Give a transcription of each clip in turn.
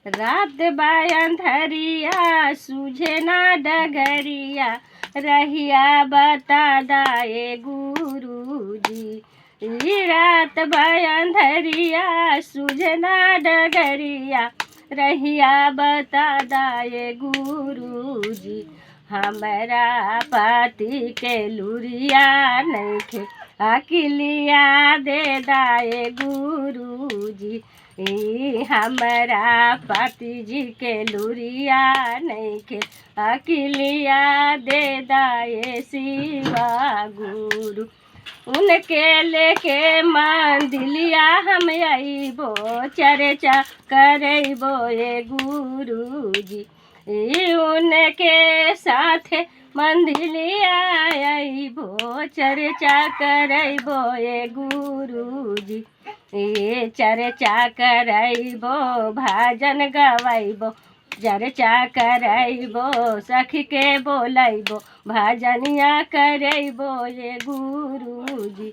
रात बा अंधरिया सूझे ना डगरिया, रहिया बता दाए गुरुजी। ई रात बा अंधरिया सूझे ना डगरिया, रहिया बता दाए गुरुजी। हमरा पति के लुरिया नइखे, अकिलिया दे दाए गुरुजी। हमरा पति जी के लुरिया नइखे, अकिलिया दे दाए शिवा गुरु। उनके लेके मंदिलिया हम अइबो, चर्चा करइबो ए गुरुजी। उनके साथे मंदिलिया अइबो, चर्चा करइबो ए गुरुजी। चर्चा करइबो, भजन गवइबो, चर्चा करइबो, सखी के बोलइबो, भजनिया करइबो ए गुरुजी।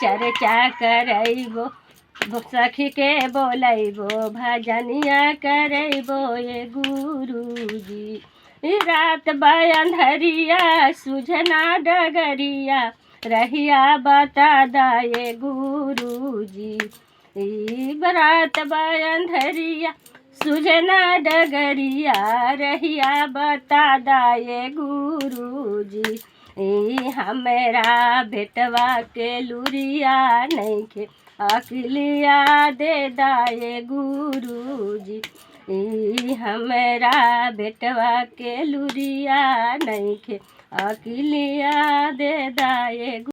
चर्चा करइबो, सखी के बोलइबो, भजनिया करइबो ए गुरुजी। रात बा अंधरिया सूझना डगरिया, रहिया बता दाए गुरुजी। रात बा अंधरिया सूझना डगरिया, रहिया बता दाए गुरुजी। हमरा बेटवा के लुरिया नइखे, अकिलिया दे दाए गुरुजी। हमरा बेटवा के लुरिया नइखे, अकिलिया दे दाए।